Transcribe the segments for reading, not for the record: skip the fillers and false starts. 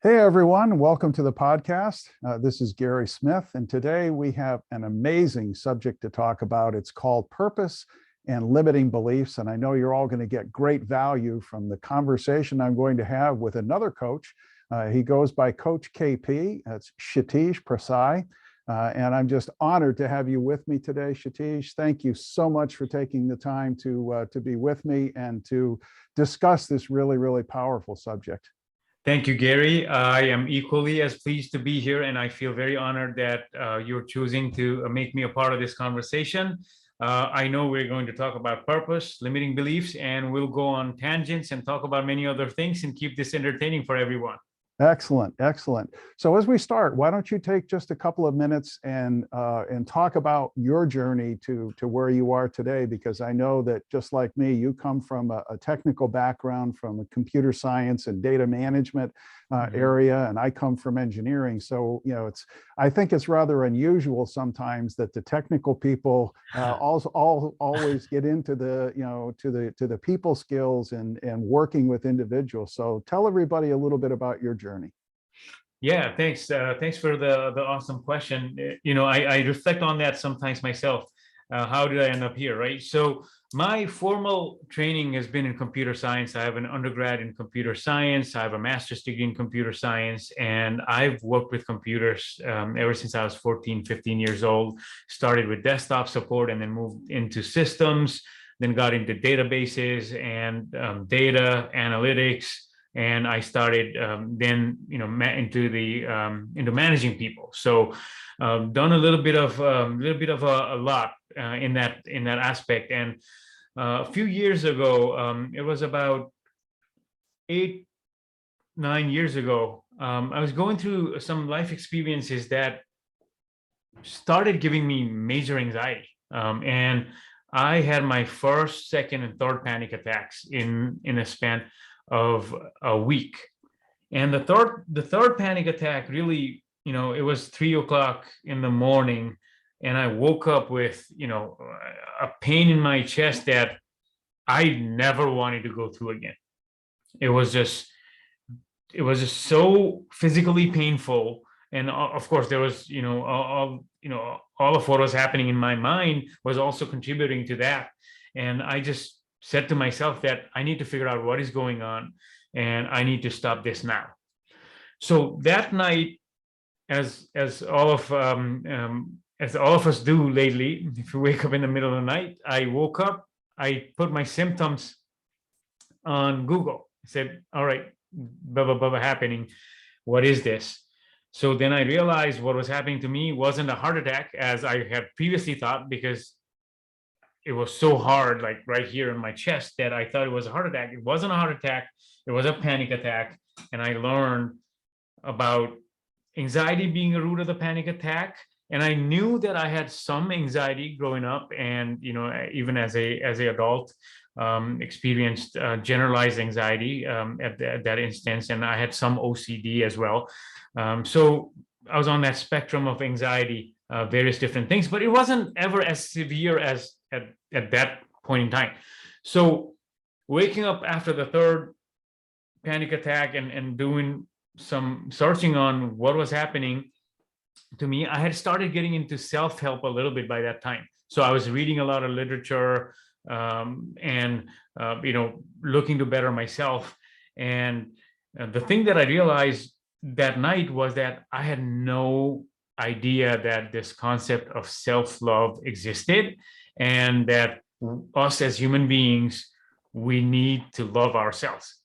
Hey everyone, welcome to the podcast. This is Gary Smith, and today we have an amazing subject to talk about. It's called Purpose and Limiting Beliefs, and I know you're all going to get great value from the conversation I'm going to have with another coach. He goes by Coach KP. That's Kshitij Prasai, and I'm just honored to have you with me today, Kshitij. Thank you so much for taking the time to be with me and to discuss this really, really powerful subject. Thank you, Gary. I am equally as pleased to be here, and I feel very honored that you're choosing to make me a part of this conversation. I know we're going to talk about purpose, limiting beliefs, and we'll go on tangents and talk about many other things and keep this entertaining for everyone. Excellent, excellent. So as we start, why don't you take just a couple of minutes and talk about your journey to where you are today? Because I know that just like me, you come from a technical background, from a computer science and data management area, and I come from engineering. So I think it's rather unusual sometimes that the technical people always get into the people skills and working with individuals. So tell everybody a little bit about your journey. Yeah, thanks. Thanks for the awesome question. I reflect on that sometimes myself. How did I end up here, right? So my formal training has been in computer science. I have an undergrad in computer science. I have a master's degree in computer science, and I've worked with computers ever since I was 14, 15 years old. Started with desktop support and then moved into systems, then got into databases and data analytics. And I started then, into managing people. So done a little bit of a lot in that aspect. And a few years ago, it was about 8, 9 years ago, I was going through some life experiences that started giving me major anxiety. And I had my first, second, and third panic attacks in a span of a week. And the third panic attack really, it was 3 o'clock in the morning, and I woke up with a pain in my chest that I never wanted to go through again. It was just so physically painful. And of course there was all of what was happening in my mind was also contributing to that. And I just said to myself that I need to figure out what is going on, and I need to stop this now. So that night, as all of us do lately, if you wake up in the middle of the night, I woke up, I put my symptoms on Google. I said, all right, blah, blah, blah, happening. What is this? So then I realized what was happening to me wasn't a heart attack as I had previously thought, because it was so hard, like right here in my chest, that I thought it was a heart attack. It wasn't a heart attack. It was a panic attack. And I learned about anxiety being a root of the panic attack. And I knew that I had some anxiety growing up, and even as a adult, experienced generalized anxiety at that instance, and I had some OCD as well. So I was on that spectrum of anxiety, various different things, but it wasn't ever as severe as at that point in time. So waking up after the third panic attack and doing some searching on what was happening to me, I had started getting into self-help a little bit by that time. So I was reading a lot of literature and looking to better myself. And the thing that I realized that night was that I had no idea that this concept of self-love existed, and that us as human beings, we need to love ourselves.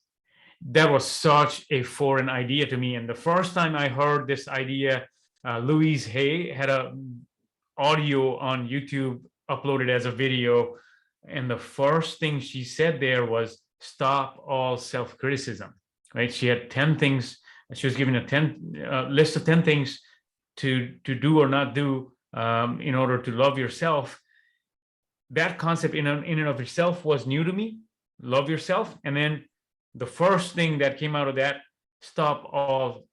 That was such a foreign idea to me. And the first time I heard this idea, Louise Hay had an audio on YouTube uploaded as a video. And the first thing she said there was, stop all self-criticism, right? She had 10 things. She was given a list of 10 things to do or not do in order to love yourself. That concept in and of itself was new to me. Love yourself. And then the first thing that came out of that, stop all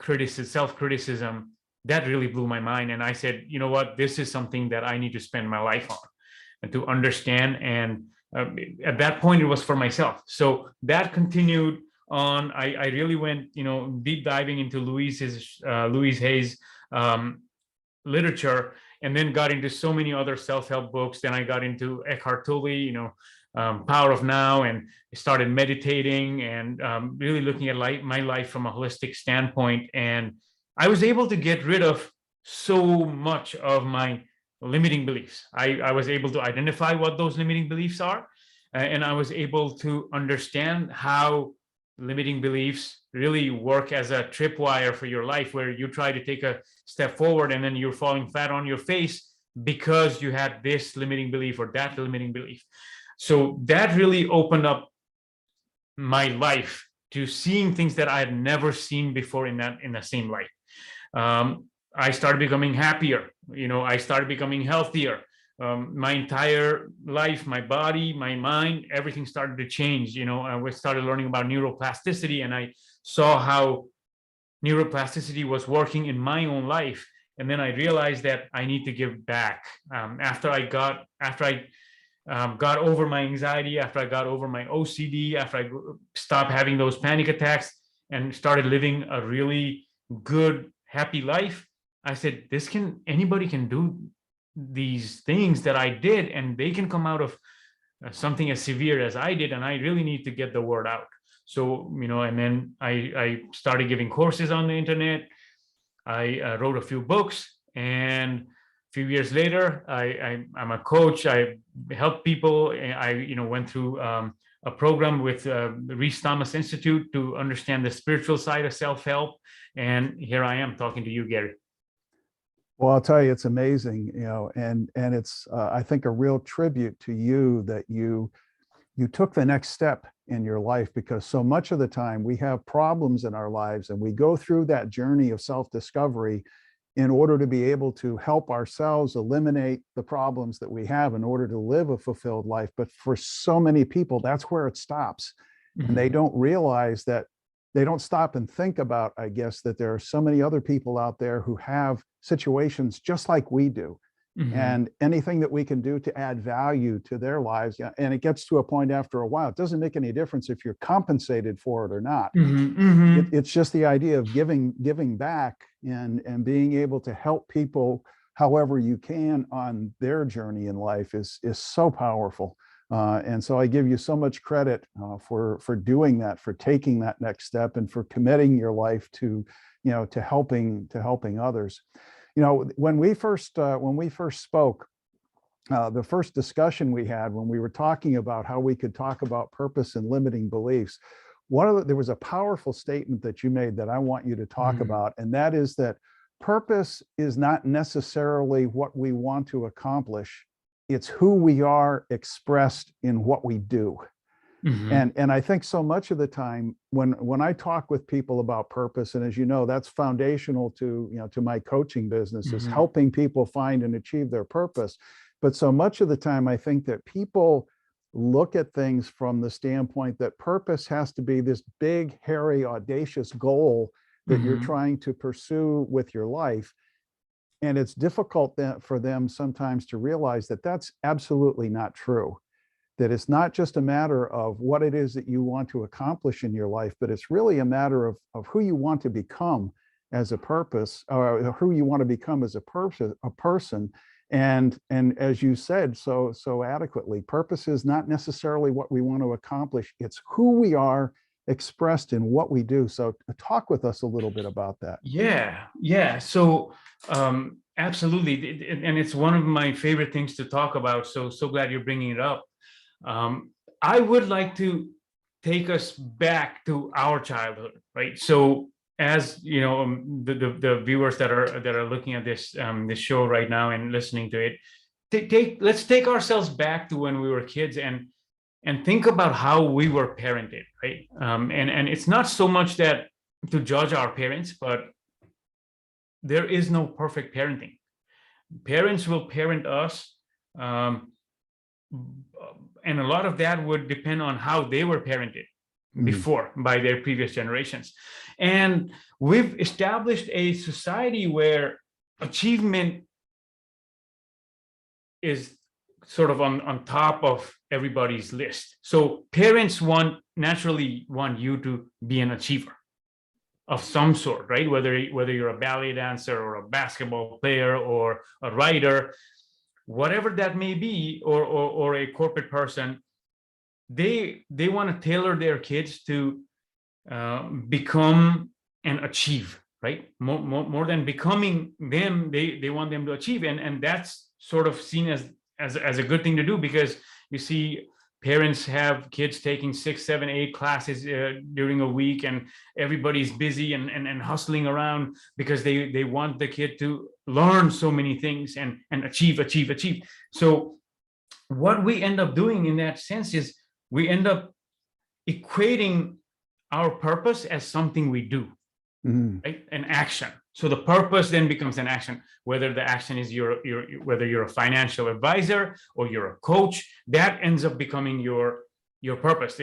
self-criticism, that really blew my mind. And I said, you know what, this is something that I need to spend my life on and to understand. And at that point, it was for myself. So that continued on, I really went, deep diving into 𝙃𝙀𝙍𝙍 literature, and then got into so many other self-help books. Then I got into 𝙃𝙀𝙍𝙍, Power of Now, and started meditating and really looking at my life from a holistic standpoint. And I was able to get rid of so much of my limiting beliefs. I was able to identify what those limiting beliefs are, and I was able to understand how limiting beliefs really work as a tripwire for your life, where you try to take a step forward and then you're falling flat on your face because you had this limiting belief or that limiting belief. So that really opened up my life to seeing things that I had never seen before in the same light. I started becoming happier. I started becoming healthier. My entire life, my body, my mind, everything started to change. I started learning about neuroplasticity, and I saw how neuroplasticity was working in my own life. And then I realized that I need to give back. After I got over my anxiety, after I got over my OCD, after I stopped having those panic attacks and started living a really good, happy life, I said, anybody can do these things that I did, and they can come out of something as severe as I did, and I really need to get the word out. So, and then I started giving courses on the internet. I wrote a few books, and a few years later, I'm a coach. I help people. I went through a program with the Rhys Thomas Institute to understand the spiritual side of self-help. And here I am talking to you, Gary. Well, I'll tell you, it's amazing, and it's, I think, a real tribute to you that you took the next step in your life, because so much of the time we have problems in our lives and we go through that journey of self-discovery in order to be able to help ourselves eliminate the problems that we have in order to live a fulfilled life. But for so many people, that's where it stops. And they don't realize that, they don't stop and think about, I guess, that there are so many other people out there who have situations just like we do. And anything that we can do to add value to their lives. And it gets to a point after a while, it doesn't make any difference if you're compensated for it or not. It's just the idea of giving back and being able to help people however you can on their journey in life is so powerful. And so I give you so much credit for doing that, for taking that next step, and for committing your life to, to helping others. When we first spoke, the first discussion we had when we were talking about how we could talk about purpose and limiting beliefs, there was a powerful statement that you made that I want you to talk about, and that is that purpose is not necessarily what we want to accomplish. It's who we are expressed in what we do. And I think so much of the time when I talk with people about purpose, and as you know, that's foundational to, to my coaching business, is helping people find and achieve their purpose. But so much of the time, I think that people look at things from the standpoint that purpose has to be this big, hairy, audacious goal that you're trying to pursue with your life. And it's difficult for them sometimes to realize that that's absolutely not true. That it's not just a matter of what it is that you want to accomplish in your life, but it's really a matter of who you want to become as a purpose, or who you want to become as a person. And as you said so adequately, purpose is not necessarily what we want to accomplish. It's who we are expressed in what we do. So talk with us a little bit about that. Yeah. So absolutely. And it's one of my favorite things to talk about. So glad you're bringing it up. I would like to take us back to our childhood, right? So as the viewers that are looking at this show right now and listening to it, let's take ourselves back to when we were kids and think about how we were parented, right? And it's not so much that to judge our parents, but there is no perfect parenting. Parents will parent us, and a lot of that would depend on how they were parented before by their previous generations. And we've established a society where achievement is sort of on top of everybody's list. So parents naturally want you to be an achiever of some sort, right? Whether you're a ballet dancer or a basketball player or a writer, whatever that may be, or a corporate person, they want to tailor their kids to become and achieve, right? More than becoming them, they want them to achieve, and that's sort of seen as a good thing to do, because you see parents have kids taking 6, 7, 8 classes during a week, and everybody's busy and hustling around because they want the kid to learn so many things and achieve. So what we end up doing in that sense is we end up equating our purpose as something we do, right? An action. So the purpose then becomes an action, whether the action is whether you're a financial advisor or you're a coach, that ends up becoming your purpose.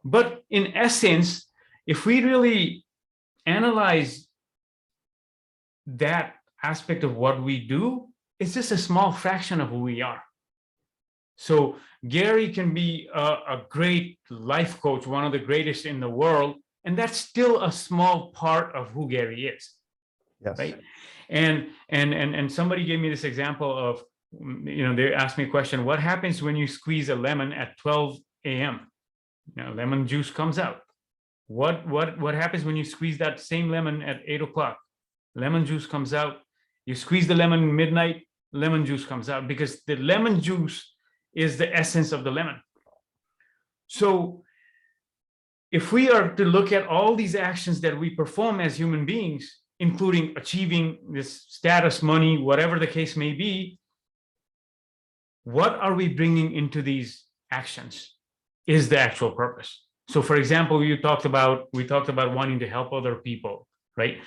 But in essence, if we really analyze that aspect of what we do, it's just a small fraction of who we are. So Gary can be a great life coach, one of the greatest in the world, and that's still a small part of who Gary is. Yes. Right. And somebody gave me this example of, they asked me a question: what happens when you squeeze a lemon at 12 a.m.? Lemon juice comes out. What happens when you squeeze that same lemon at 8 o'clock? Lemon juice comes out. You squeeze the lemon midnight, lemon juice comes out, because the lemon juice is the essence of the lemon. So if we are to look at all these actions that we perform as human beings, including achieving this status, money, whatever the case may be, what are we bringing into these actions is the actual purpose. So for example, we talked about wanting to help other people, right?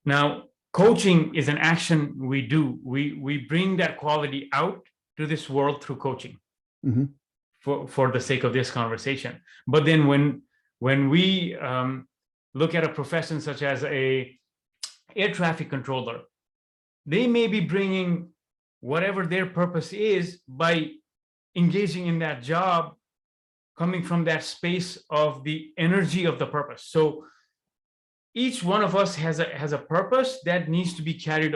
Now, coaching is an action we do. We bring that quality out to this world through coaching, for the sake of this conversation. But then when we look at a profession such as a air traffic controller, they may be bringing whatever their purpose is by engaging in that job, coming from that space of the energy of the purpose. So each one of us has a purpose that needs to be carried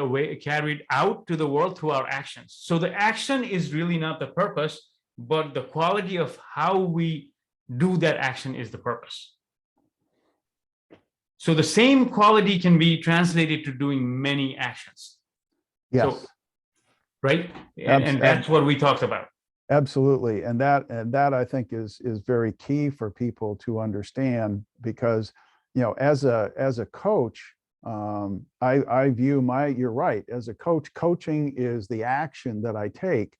out to the world through our actions. So the action is really not the purpose, but the quality of how we do that action is the purpose. So the same quality can be translated to doing many actions. Yes. So, right? And that's what we talked about. Absolutely. And that I think is very key for people to understand, because as a coach, I view you're right, as a coach, coaching is the action that I take,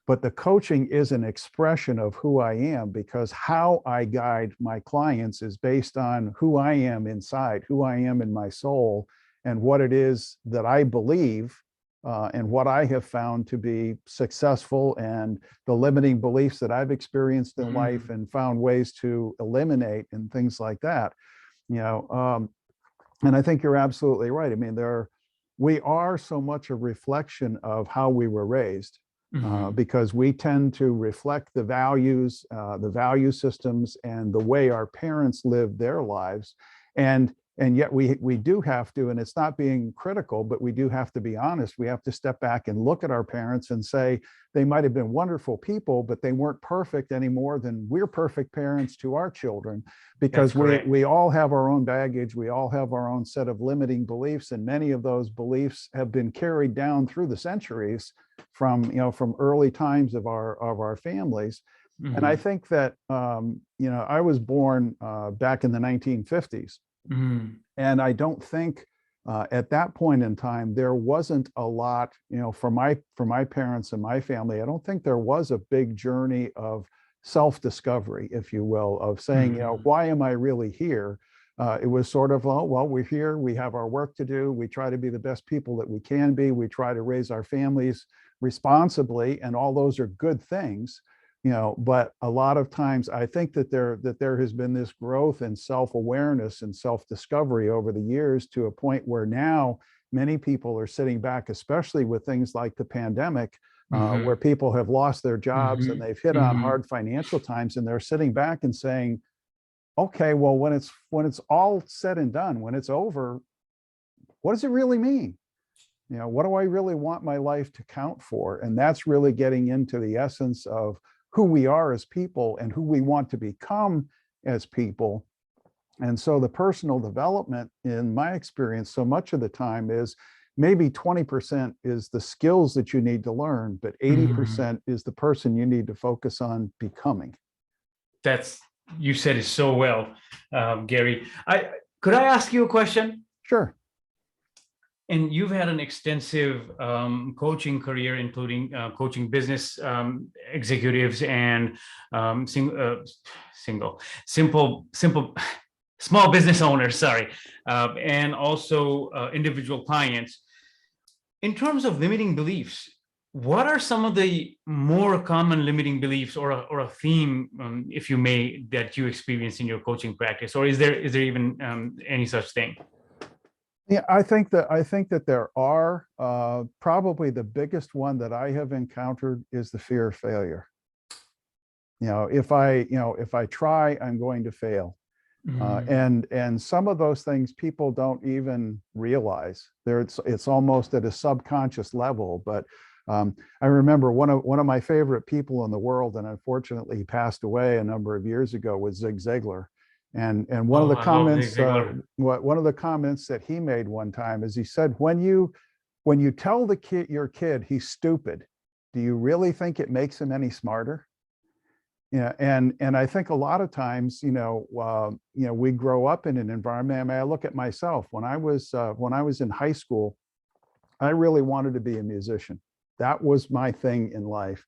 but the coaching is an expression of who I am, because how I guide my clients is based on who I am inside, who I am in my soul, and what it is that I believe, and what I have found to be successful, and the limiting beliefs that I've experienced in life and found ways to eliminate, and things like that. And I think you're absolutely right. I mean, we are so much a reflection of how we were raised, because we tend to reflect the values, the value systems, and the way our parents lived their lives. And yet we do have to, and it's not being critical, but we do have to be honest. We have to step back and look at our parents and say, they might have been wonderful people, but they weren't perfect any more than we're perfect parents to our children, because we all have our own baggage. We all have our own set of limiting beliefs, and many of those beliefs have been carried down through the centuries from early times of our families. And I think that, I was born back in the 1950s. And I don't think at that point in time there wasn't a lot, for my parents and my family. I don't think there was a big journey of self-discovery, if you will, of saying, why am I really here? It was sort of, well, we're here, we have our work to do, we try to be the best people that we can be, we try to raise our families responsibly, and all those are good things. But a lot of times I think that there has been this growth in self-awareness and self-discovery over the years, to a point where now many people are sitting back, especially with things like the pandemic, Mhm. where people have lost their jobs and Mhm. they've hit on Mhm. hard financial times, and they're sitting back and saying, okay, well, when it's all said and done, when it's over, what does it really mean? What do I really want my life to count for? And that's really getting into the essence of who we are as people and who we want to become as people. And so the personal development, in my experience, so much of the time is maybe 20% is the skills that you need to learn, but Mhm. 80% is the person you need to focus on becoming. That's, you said it so well, Gary. I ask you a question? Sure. And you've had an extensive coaching career, including coaching business executives and simple, small business owners, sorry, and also individual clients. In terms of limiting beliefs, what are some of the more common limiting beliefs, or a theme, if you may, that you experience in your coaching practice, or is there even any such thing? Yeah, I think that there are probably the biggest one that I have encountered is the fear of failure. If I try, I'm going to fail. And some of those things people don't even realize. It's almost at a subconscious level. But I remember one of my favorite people in the world, and unfortunately he passed away a number of years ago, was Zig Ziglar. And one of Oh, the I love Zig comments, Ziglar. one of the comments that he made one time is, he said, when you tell your kid he's stupid, do you really think it makes him any smarter? Yeah, and I think a lot of times, we grow up in an environment. I mean, I look at myself when I was in high school, I really wanted to be a musician. That was my thing in life.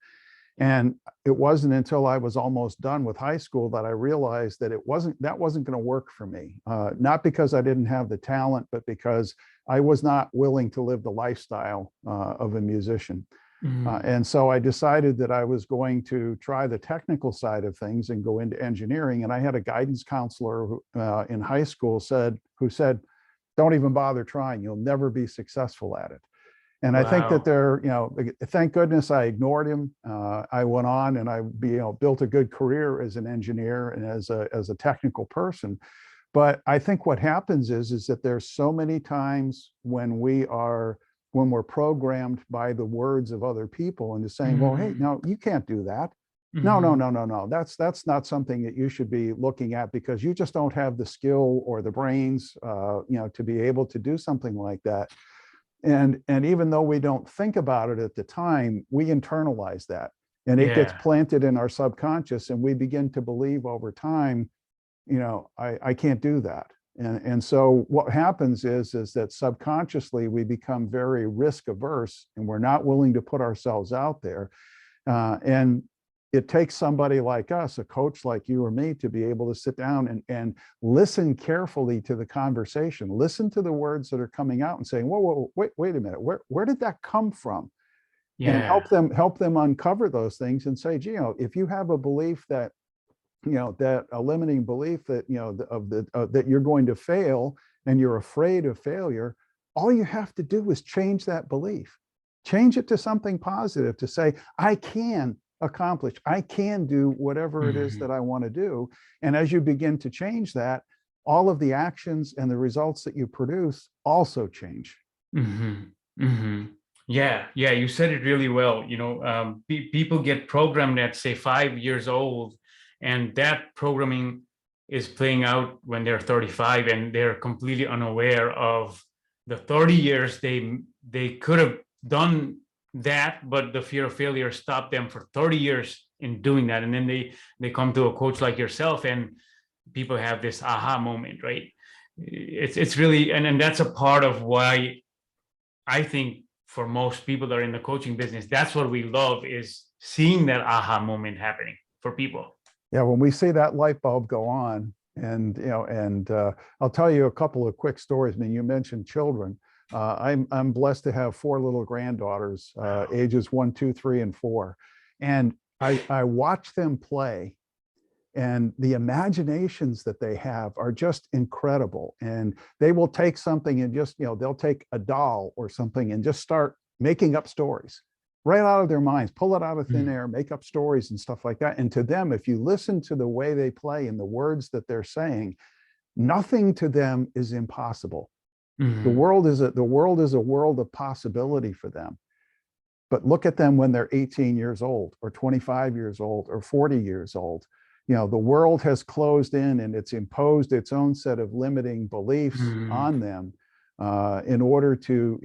And it wasn't until I was almost done with high school that I realized that that wasn't going to work for me. Not because I didn't have the talent, but because I was not willing to live the lifestyle of a musician. And so I decided that I was going to try the technical side of things and go into engineering. And I had a guidance counselor in high school who said, don't even bother trying. You'll never be successful at it. And I think that Wow. thank goodness I ignored him. I went on and I built a good career as an engineer and as a technical person. But I think what happens is that there's so many times when we're programmed by the words of other people into saying, well, hey, no, you can't do that. No, no, no, no, no. That's not something that you should be looking at, because you just don't have the skill or the brains, to be able to do something like that. And even though we don't think about it at the time, we internalize that, and it gets Yeah. planted in our subconscious, and we begin to believe over time, I can't do that. And so what happens is that subconsciously we become very risk averse, and we're not willing to put ourselves out there. And it takes somebody like us, a coach like you or me, to be able to sit down and listen carefully to the conversation, listen to the words that are coming out and saying, whoa, wait a minute, where did that come from? And Yeah. help them uncover those things and say, gee, if you have a belief that that a limiting belief that that you're going to fail and you're afraid of failure, all you have to do is change that belief, change it to something positive, to say, I can accomplish, I can do whatever it is Mhm. that I want to do. And as you begin to change that, all of the actions and the results that you produce also change. Mhm. Mhm. Yeah, yeah, you said it really well. People get programmed at, say, 5 years old, and that programming is playing out when they're 35, and they're completely unaware of the 30 years they could have done that, but the fear of failure stopped them for 30 years in doing that. And then they come to a coach like yourself, and people have this aha moment, right? It's really, and that's a part of why I think for most people that are in the coaching business, that's what we love, is seeing that aha moment happening for people. Yeah, when we see that light bulb go on, and I'll tell you a couple of quick stories. I mean, you mentioned children. I'm blessed to have 4 little granddaughters, ages 1, 2, 3, and 4, and I watch them play, and the imaginations that they have are just incredible. And they will take something and just they'll take a doll or something and just start making up stories right out of their minds, pull it out of thin air, make up stories and stuff like that. And to them, if you listen to the way they play and the words that they're saying, nothing to them is impossible. The world is a world of possibility for them. But look at them when they're 18 years old or 25 years old or 40 years old. You know, the world has closed in and it's imposed its own set of limiting beliefs on them in order to,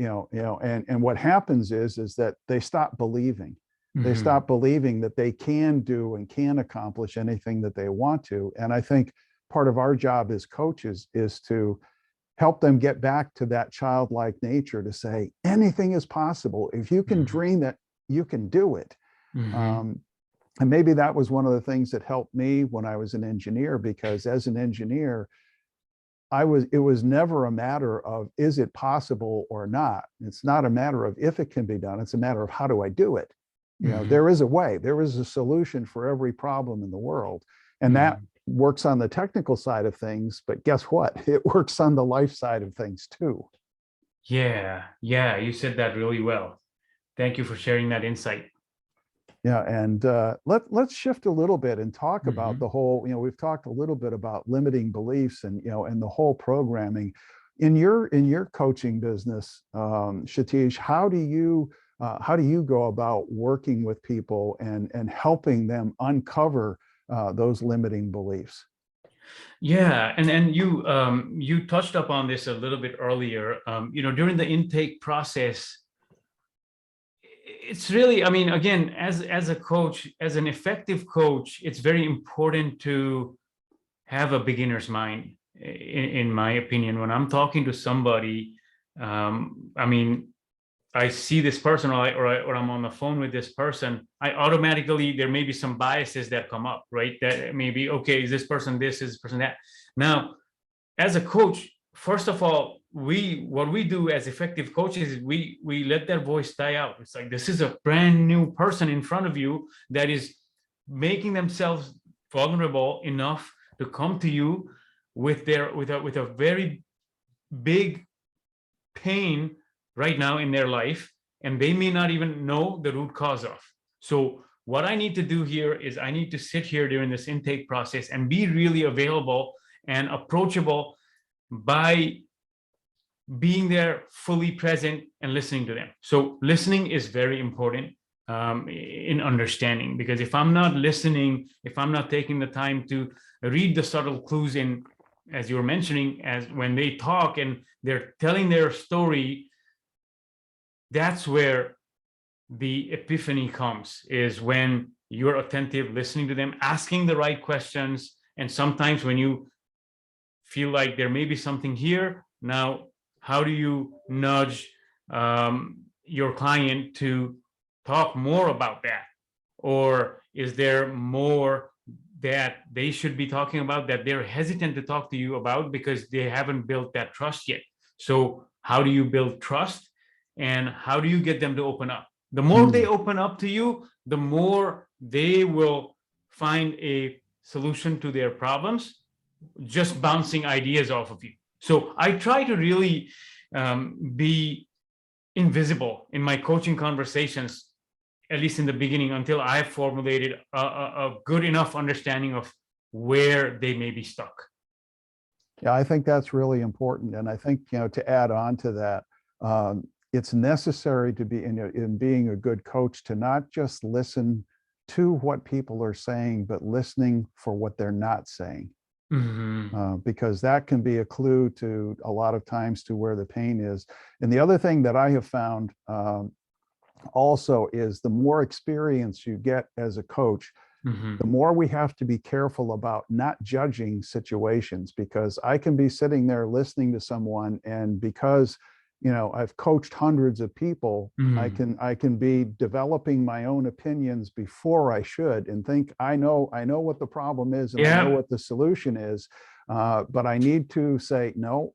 and what happens is that they stop believing. They stop believing that they can do and can accomplish anything that they want to. And I think part of our job as coaches is to help them get back to that childlike nature, to say anything is possible. If you can dream that, you can do it. And maybe that was one of the things that helped me when I was an engineer, because as an engineer, it was never a matter of, is it possible or not? It's not a matter of if it can be done. It's a matter of, how do I do it? You know, there is a way, there is a solution for every problem in the world. And that works on the technical side of things, but guess what? It works on the life side of things too. Yeah, you said that really well. Thank you for sharing that insight. Yeah, and let's shift a little bit and talk about the whole, we've talked a little bit about limiting beliefs and, and the whole programming. In your coaching business, Kshitij, how do you go about working with people and helping them uncover those limiting beliefs? Yeah, and you touched upon this a little bit earlier. During the intake process, it's really, I mean, again, as a coach, as an effective coach, it's very important to have a beginner's mind, in my opinion. When I'm talking to somebody, I mean, I see this person or I'm on the phone with this person, I automatically, there may be some biases that come up, right? That maybe, okay, is this person this, is this person that? Now, as a coach, first of all, what we do as effective coaches is we let their voice die out. It's like, this is a brand new person in front of you that is making themselves vulnerable enough to come to you with a very big pain right now in their life, and they may not even know the root cause of. So what I need to do here is I need to sit here during this intake process and be really available and approachable by being there, fully present and listening to them. So listening is very important in understanding, because if I'm not listening, if I'm not taking the time to read the subtle clues in, as you were mentioning, as when they talk and they're telling their story, that's where the epiphany comes, is when you're attentive, listening to them, asking the right questions. And sometimes when you feel like there may be something here, now, how do you nudge your client to talk more about that? Or is there more that they should be talking about that they're hesitant to talk to you about because they haven't built that trust yet? So how do you build trust, and how do you get them to open up? The more they open up to you, the more they will find a solution to their problems, just bouncing ideas off of you. So I try to really be invisible in my coaching conversations, at least in the beginning, until I've formulated a good enough understanding of where they may be stuck. Yeah, I think that's really important. And I think, to add on to that, it's necessary to be in being a good coach to not just listen to what people are saying, but listening for what they're not saying. Because that can be a clue to a lot of times to where the pain is. And the other thing that I have found also is the more experience you get as a coach, the more we have to be careful about not judging situations, because I can be sitting there listening to someone, and because I've coached hundreds of people, I can be developing my own opinions before I should, and think I know what the problem is, and I know what the solution is, but I need to say, no,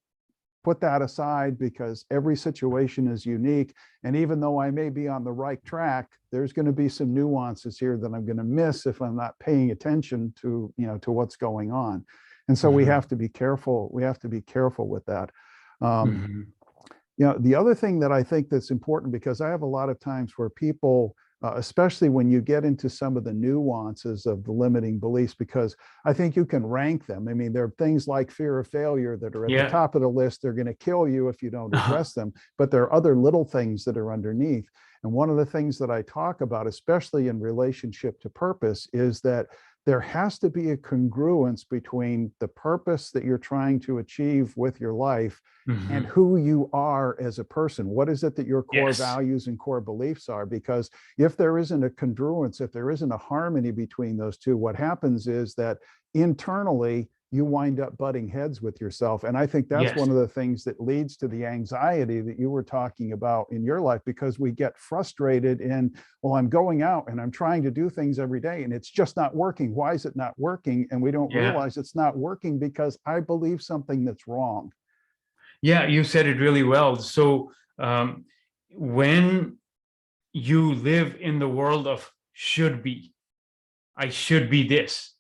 put that aside, because every situation is unique. And even though I may be on the right track, there's going to be some nuances here that I'm going to miss if I'm not paying attention to, to what's going on. And so we have to be careful. We have to be careful with that. The other thing that I think that's important, because I have a lot of times where people, especially when you get into some of the nuances of the limiting beliefs, because I think you can rank them. I mean, there are things like fear of failure that are at the Yeah. top of the list. They're going to kill you if you don't Uh-huh. address them. But there are other little things that are underneath. And one of the things that I talk about, especially in relationship to purpose, is that there has to be a congruence between the purpose that you're trying to achieve with your life and Mhm. who you are as a person. What is it that your core Yes. values and core beliefs are? Because if there isn't a congruence, if there isn't a harmony between those two, what happens is that internally you wind up butting heads with yourself. And I think that's Yes. one of the things that leads to the anxiety that you were talking about in your life, because we get frustrated in, well, I'm going out and I'm trying to do things every day and it's just not working. Why is it not working? And we don't Yeah. realize it's not working because I believe something that's wrong. Yeah, you said it really well. So when you live in the world of should be, I should be this,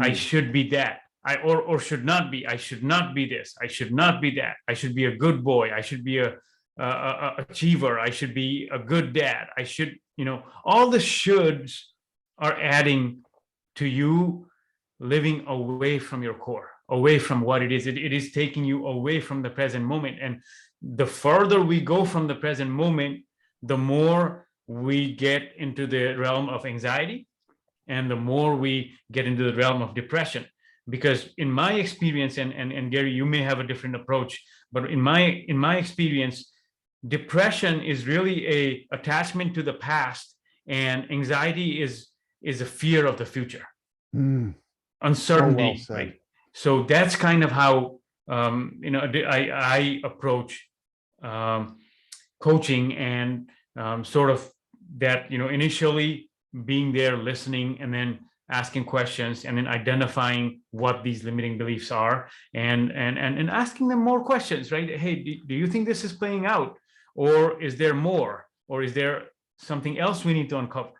I should be that, or should not be, I should not be this, I should not be that, I should be a good boy, I should be a achiever, I should be a good dad, I should, all the shoulds are adding to you living away from your core, away from what it is. It is taking you away from the present moment. And the further we go from the present moment, the more we get into the realm of anxiety, and the more we get into the realm of depression. Because in my experience, and Gary, you may have a different approach, but in my experience, depression is really a attachment to the past, and anxiety is a fear of the future. Uncertainty, well right? So that's kind of how I approach coaching, and sort of that, initially being there, listening, and then asking questions, and then identifying what these limiting beliefs are, and asking them more questions, right? Hey, do you think this is playing out, or is there more, or is there something else we need to uncover?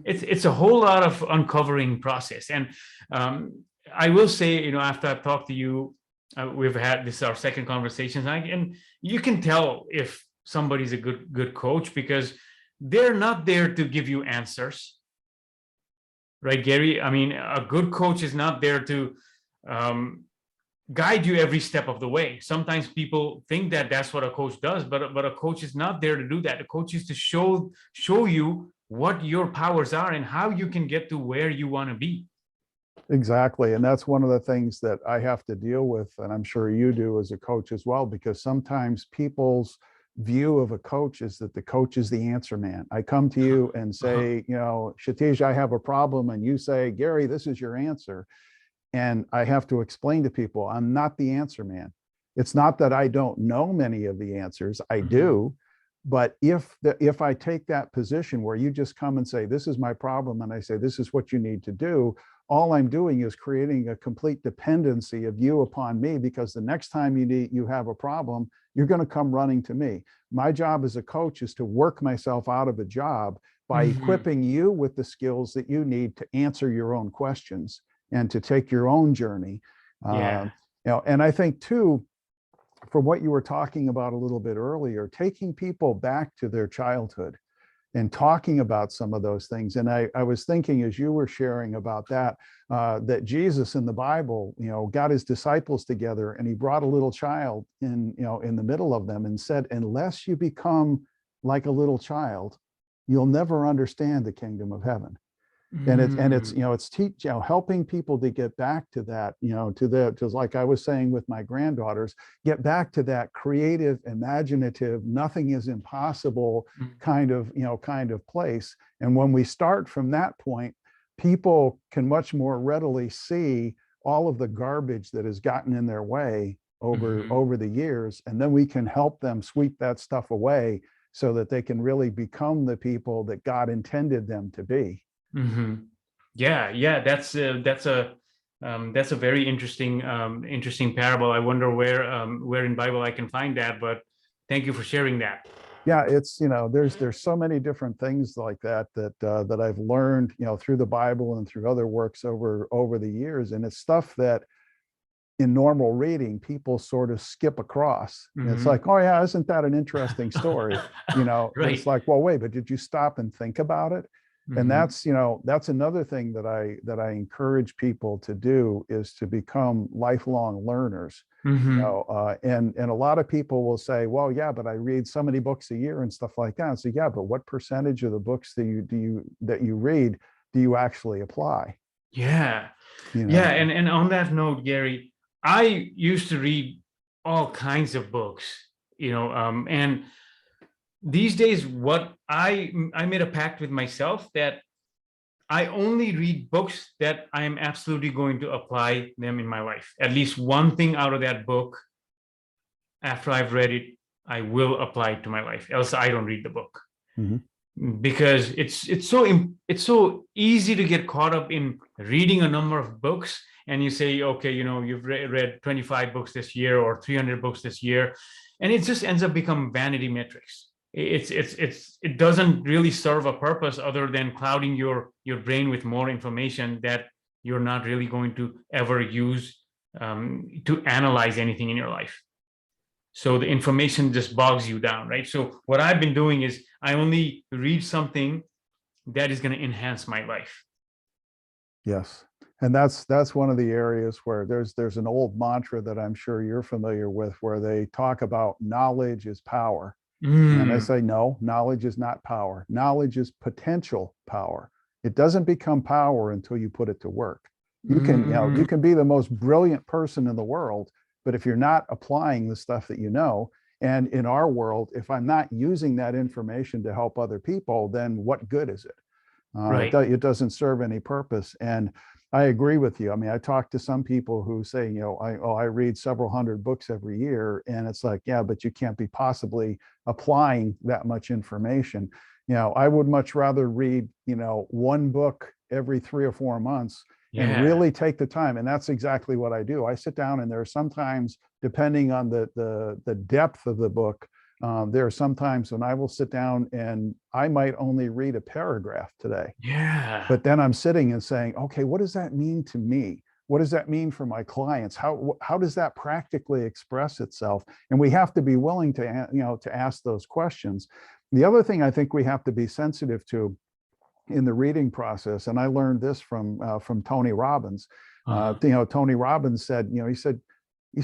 It's a whole lot of uncovering process. And I will say, after I've talked to you, we've had this, our second conversation, and you can tell if somebody's a good coach, because they're not there to give you answers, right, Gary? I mean, a good coach is not there to guide you every step of the way. Sometimes people think that that's what a coach does, but a coach is not there to do that. A coach is to show you what your powers are and how you can get to where you want to be. Exactly. And that's one of the things that I have to deal with, and I'm sure you do as a coach as well, because sometimes people's view of a coach is that the coach is the answer man. I come to you and say, Kshitij, I have a problem. And you say, Gary, this is your answer. And I have to explain to people, I'm not the answer man. It's not that I don't know many of the answers. I do. But if I take that position where you just come and say, this is my problem, and I say, this is what you need to do, all I'm doing is creating a complete dependency of you upon me, because the next time you have a problem, you're going to come running to me. My job as a coach is to work myself out of a job by equipping you with the skills that you need to answer your own questions and to take your own journey. And I think too, for what you were talking about a little bit earlier, taking people back to their childhood and talking about some of those things. And I was thinking, as you were sharing about that, that Jesus in the Bible, got his disciples together, and he brought a little child in the middle of them and said, unless you become like a little child, you'll never understand the kingdom of heaven. And it's helping people to get back to that, to like I was saying with my granddaughters, get back to that creative, imaginative, nothing is impossible kind of place. And when we start from that point, people can much more readily see all of the garbage that has gotten in their way over the years, and then we can help them sweep that stuff away so that they can really become the people that God intended them to be. Yeah, that's a very interesting parable. I wonder where in Bible I can find that, but thank you for sharing that. Yeah, it's there's so many different things like that I've learned through the Bible and through other works over the years, and it's stuff that in normal reading, people sort of skip across. And it's Mhm. like, oh yeah, isn't that an interesting story? You know, and it's Right. like, well, wait, but did you stop and think about it? And Mhm. that's, you know, that's another thing that I encourage people to do, is to become lifelong learners. You Mhm. know, and a lot of people will say, well, yeah, but I read so many books a year and stuff like that. So yeah, but what percentage of the books that you read do you actually apply? Yeah. You Yeah. know, And on that note, Gary, I used to read all kinds of books, and these days, what I made a pact with myself that I only read books that I am absolutely going to apply them in my life. At least one thing out of that book, after I've read it, I will apply it to my life. Else, I don't read the book. mhm. Because it's so easy to get caught up in reading a number of books, and you say, okay, you've read 25 books this year or 300 books this year, and it just ends up becoming vanity metrics. It doesn't really serve a purpose other than clouding your brain with more information that you're not really going to ever use to analyze anything in your life. So the information just bogs you down, right? So what I've been doing is I only read something that is going to enhance my life. Yes. And that's one of the areas where there's an old mantra that I'm sure you're familiar with, where they talk about knowledge is power. And I Mm, say, no, knowledge is not power. Knowledge is potential power. It doesn't become power until you put it to work. You can, you know, mm, you can be the most brilliant person in the world, but if you're not applying the stuff that you know, and in our world, if I'm not using that information to help other people, then what good is it? right. It doesn't serve any purpose. And I agree with you. I mean, I talk to some people who say, you know, I read several hundred books every year. And it's like, yeah, but you can't be possibly applying that much information. You know, I would much rather read, you know, one book every 3 or 4 months and Yeah. really take the time. And that's exactly what I do. I sit down, and there are sometimes, depending on the depth of the book, there are some times when I will sit down and I might only read a paragraph today, Yeah. but then I'm sitting and saying, okay, what does that mean to me? What does that mean for my clients? How does that practically express itself? And we have to be willing to, you know, to ask those questions. The other thing I think we have to be sensitive to in the reading process, and I learned this from Tony Robbins. Uh-huh. You know, Tony Robbins said, you know, he said,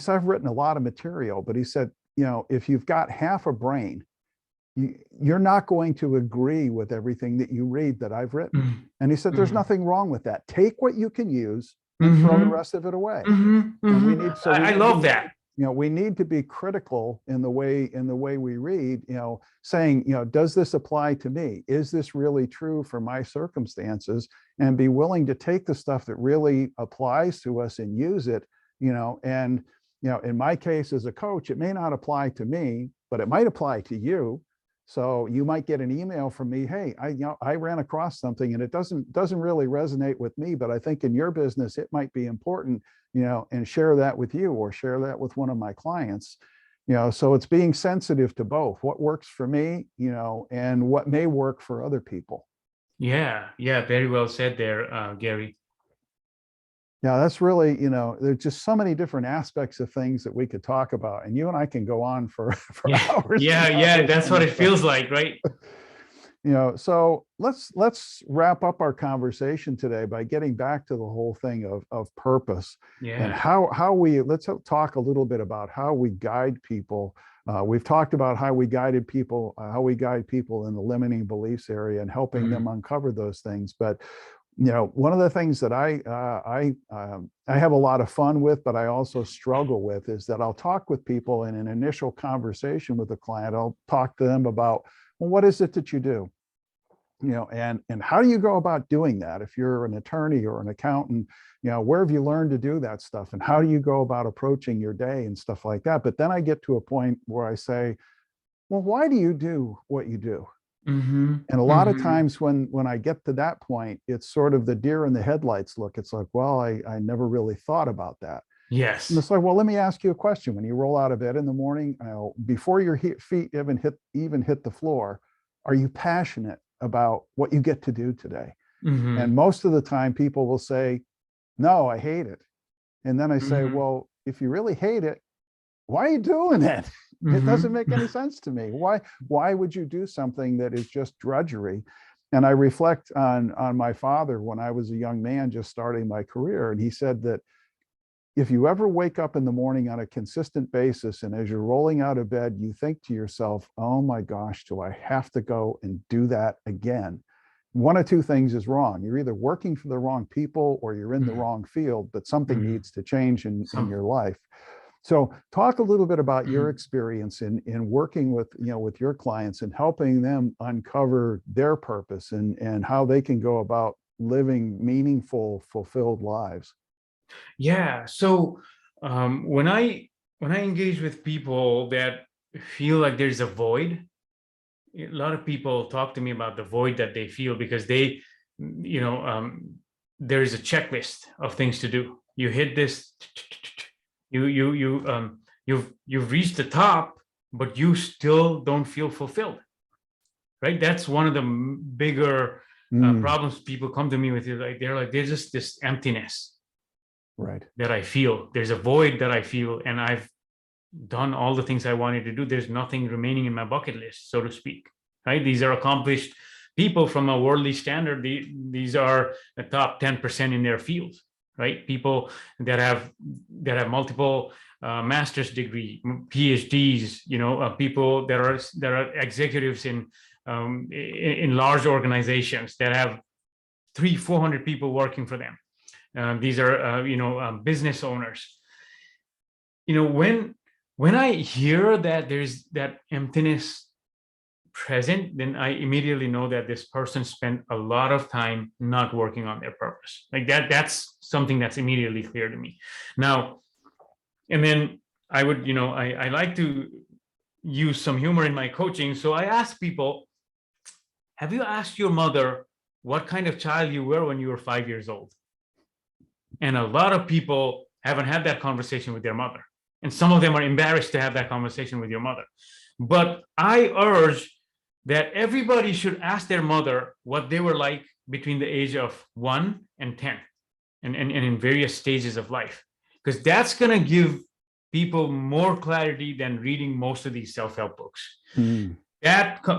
I've written a lot of material, but he said, you know, if you've got half a brain, you're not going to agree with everything that you read that I've written. And he said, there's Mm-hmm. nothing wrong with that. Take what you can use and throw the Mm-hmm. rest of it away. Mm-hmm. And Mm-hmm. I we need, love that. you know, we need to be critical in the way we read, you know, saying, you know, does this apply to me? Is this really true for my circumstances? And be willing to take the stuff that really applies to us and use it, you know. And you know, in my case as a coach, it may not apply to me, but it might apply to you. So you might get an email from me, hey, I ran across something and it doesn't really resonate with me, but I think in your business it might be important, you know, and share that with you or share that with one of my clients. You know, so it's being sensitive to both what works for me, you know, and what may work for other people. Yeah. Yeah. Very well said there, Gary. Yeah, that's really, you know, there's just so many different aspects of things that we could talk about, and you and I can go on for for Yeah. hours Yeah. about Yeah. this That's kind what of it stuff. feels like, right? You know, so let's wrap up our conversation today by getting back to the whole thing of purpose, and Yeah. how we, let's talk a little bit about how we guide people. We've talked about how we guided people, how we guide people in the limiting beliefs area and helping them Mhm. uncover those things. But you know, one of the things that I have a lot of fun with, but I also struggle with, is that I'll talk with people in an initial conversation with a client. I'll talk to them about, well, what is it that you do? You know, and how do you go about doing that? If you're an attorney or an accountant, you know, where have you learned to do that stuff? And how do you go about approaching your day and stuff like that? But then I get to a point where I say, well, why do you do what you do? Mhm. And a lot of Mhm. times when I get to that point, it's sort of the deer in the headlights look. It's like, well, I never really thought about that. And Yes. it's like, well, let me ask you a question. When you roll out of bed in the morning, you know, before your feet even hit the floor, are you passionate about what you get to do today? And Mhm. most of the time, people will say, no, I hate it. And then I say, Mhm. well, if you really hate it, why are you doing it? It doesn't make any sense to me. Why would you do something that is just drudgery? And I reflect on my father when I was a young man just starting my career. And he said that if you ever wake up in the morning on a consistent basis, and as you're rolling out of bed, you think to yourself, oh my gosh, do I have to go and do that again? One of two things is wrong. You're either working for the wrong people or you're in the wrong field, but something needs to change in your life. So talk a little bit about your experience in working with, with your clients and helping them uncover their purpose and how they can go about living meaningful, fulfilled lives. Yeah. So when I engage with people that feel like there's a void, a lot of people talk to me about the void that they feel because they, there's a checklist of things to do. You hit this, you've reached the top, but you still don't feel fulfilled, right? That's one of the bigger problems people come to me with. There's just this emptiness, right, that I feel. There's a void that I feel, and I've done all the things I wanted to do. There's nothing remaining in my bucket list, so to speak, right? These are accomplished people from a worldly standard. These are the top 10% in their fields, right? People that have multiple master's degree, PhDs, people that are executives in large organizations that have 300-400 people working for them. These are business owners. When I hear that there's that emptiness present, then I immediately know that this person spent a lot of time not working on their purpose. Like that's something that's immediately clear to me. Now, and then I would, I like to use some humor in my coaching. So I ask people, have you asked your mother what kind of child you were when you were 5 years old? And a lot of people haven't had that conversation with their mother. And some of them are embarrassed to have that conversation with your mother. But I urge that everybody should ask their mother what they were like between the age of 1 and 10 and in various stages of life, because that's going to give people more clarity than reading most of these self-help books.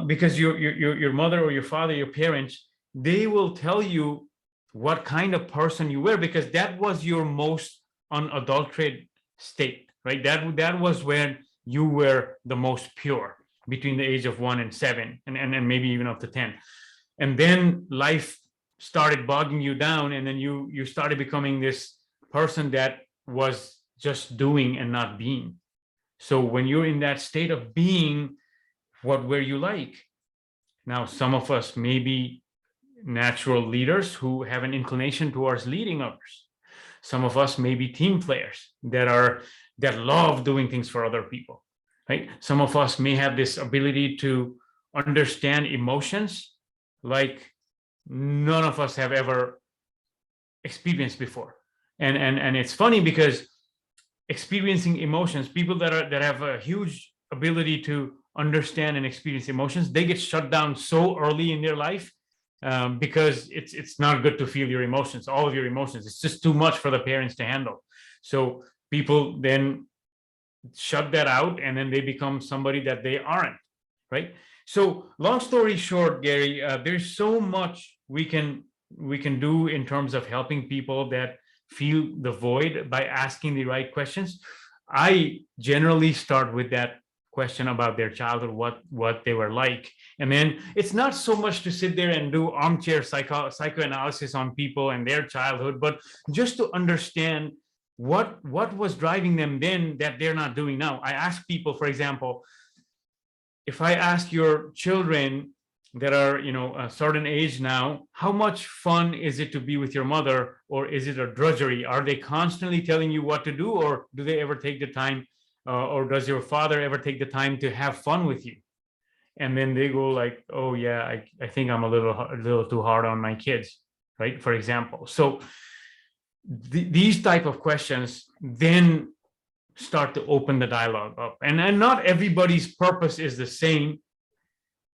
Because your mother or your father, your parents, they will tell you what kind of person you were, because that was your most unadulterated state, right? That was when you were the most pure, between the age of 1 and 7, and maybe even up to 10. And then life started bogging you down, and then you started becoming this person that was just doing and not being. So when you're in that state of being, what were you like? Now, some of us may be natural leaders who have an inclination towards leading others. Some of us may be team players that love doing things for other people, right? Some of us may have this ability to understand emotions like none of us have ever experienced before. And it's funny because experiencing emotions, people that have a huge ability to understand and experience emotions, they get shut down so early in their life because it's not good to feel your emotions, all of your emotions. It's just too much for the parents to handle. So people then shut that out, and then they become somebody that they aren't, right? So long story short, Gary, there's so much we can do in terms of helping people that feel the void by asking the right questions. I generally start with that question about their childhood, what they were like. And then it's not so much to sit there and do armchair psychoanalysis on people and their childhood, but just to understand what was driving them then that they're not doing now. I ask people, for example, if I ask your children that are a certain age now, how much fun is it to be with your mother, or is it a drudgery? Are they constantly telling you what to do, or do they ever take the time, or does your father ever take the time to have fun with you? And then they go like, oh yeah, I think I'm a little too hard on my kids, right? For example. So these type of questions then start to open the dialogue up, and not everybody's purpose is the same.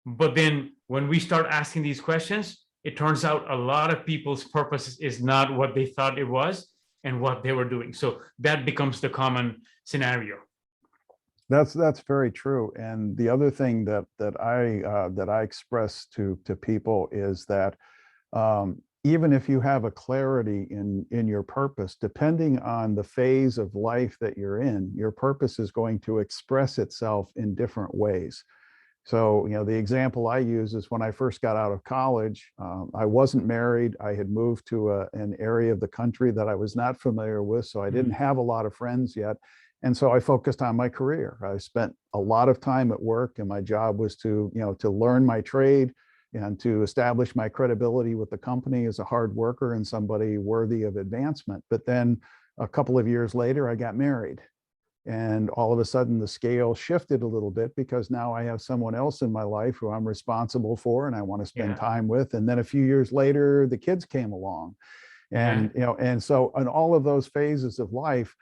But then when we start asking these questions, it turns out a lot of people's purpose is not what they thought it was. and what they were doing. So that becomes the common scenario. That's very true. And the other thing that I express to people is that even if you have a clarity in your purpose, depending on the phase of life that you're in, your purpose is going to express itself in different ways. So, the example I use is when I first got out of college, I wasn't married. I had moved to an area of the country that I was not familiar with, so I didn't have a lot of friends yet. And so I focused on my career. I spent a lot of time at work, and my job was to learn my trade and to establish my credibility with the company as a hard worker and somebody worthy of advancement. But then a couple of years later, I got married. And all of a sudden, the scale shifted a little bit because now I have someone else in my life who I'm responsible for and I want to spend time with. And then a few years later, the kids came along. And, and so in all of those phases of life,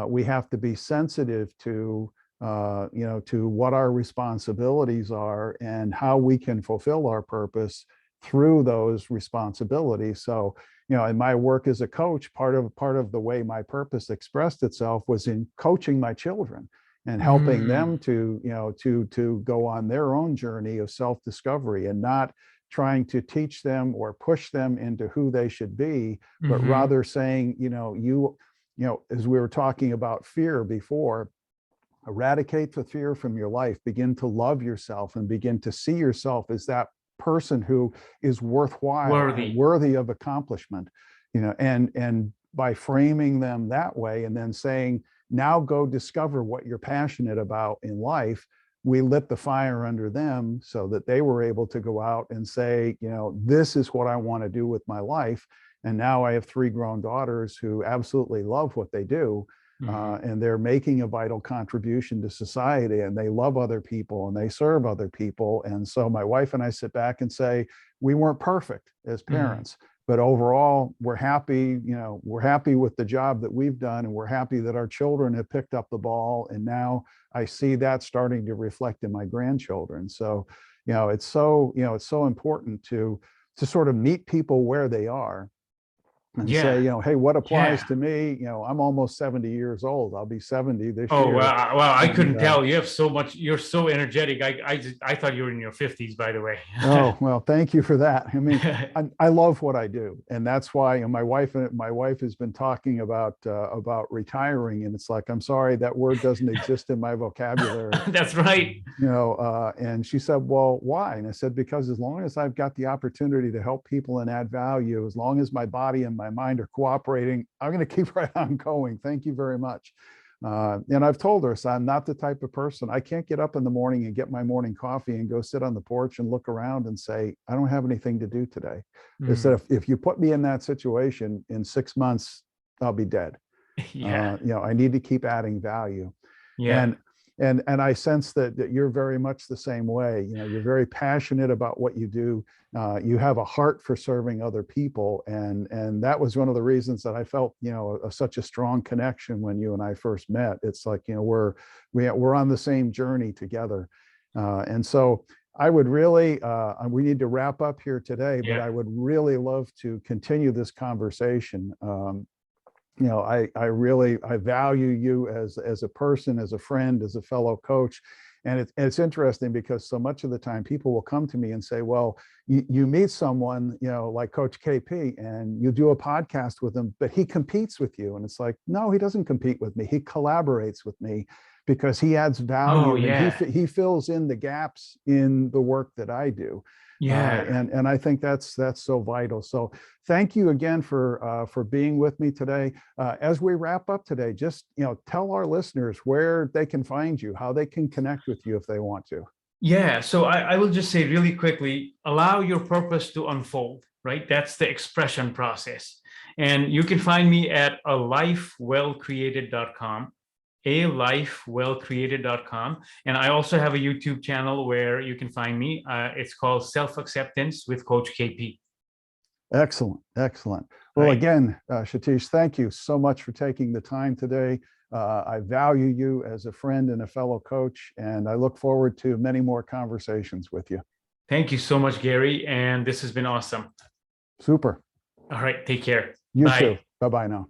we have to be sensitive to, to what our responsibilities are and how we can fulfill our purpose through those responsibilities. So, in my work as a coach, part of the way my purpose expressed itself was in coaching my children and helping them to, to go on their own journey of self-discovery and not trying to teach them or push them into who they should be, but rather saying, as we were talking about fear before, eradicate the fear from your life, begin to love yourself and begin to see yourself as that person who is worthwhile, worthy of accomplishment, and by framing them that way and then saying, now go discover what you're passionate about in life, we lit the fire under them so that they were able to go out and say, this is what I want to do with my life. And now I have 3 grown daughters who absolutely love what they do. And they're making a vital contribution to society, and they love other people and they serve other people. And so my wife and I sit back and say, we weren't perfect as parents, but overall we're happy, we're happy with the job that we've done, and we're happy that our children have picked up the ball. And now I see that starting to reflect in my grandchildren. So, it's so important to sort of meet people where they are and say, hey, what applies to me? I'm almost 70 years old. I'll be 70 this year. Well, I couldn't tell. You have so much. You're so energetic. I thought you were in your 50s, by the way. Oh, well, thank you for that. I mean, I love what I do, and that's why my wife has been talking about retiring, and it's like, I'm sorry, that word doesn't exist in my vocabulary. That's right. And she said, well, why? And I said, because as long as I've got the opportunity to help people and add value, as long as my body and my mind are cooperating, I'm going to keep right on going. Thank you very much. And I've told her, so I'm not the type of person, I can't get up in the morning and get my morning coffee and go sit on the porch and look around and say, I don't have anything to do today. I said, if you put me in that situation, in 6 months, I'll be dead. I need to keep adding value. And I sense that you're very much the same way. You're very passionate about what you do. You have a heart for serving other people, and that was one of the reasons that I felt such a strong connection when you and I first met. It's like we're on the same journey together, and so I would really we need to wrap up here today, but I would really love to continue this conversation. I value you as a person, as a friend, as a fellow coach. And it's interesting because so much of the time people will come to me and say, well, you meet someone, like Coach KP, and you do a podcast with him, but he competes with you. And it's like, no, he doesn't compete with me. He collaborates with me because he adds value. And he fills in the gaps in the work that I do. And I think that's so vital. So thank you again for being with me today. As we wrap up today, just tell our listeners where they can find you, how they can connect with you if they want to. So I will just say really quickly, allow your purpose to unfold, right? That's the expression process. And you can find me at alifewellcreated.com. alifewellcreated.com. And I also have a YouTube channel where you can find me. It's called Self-Acceptance with Coach KP. Excellent. Excellent. Well, again, Kshitij, thank you so much for taking the time today. I value you as a friend and a fellow coach, and I look forward to many more conversations with you. Thank you so much, Gary. And this has been awesome. Super. All right. Take care. You Bye. too. Bye-bye now.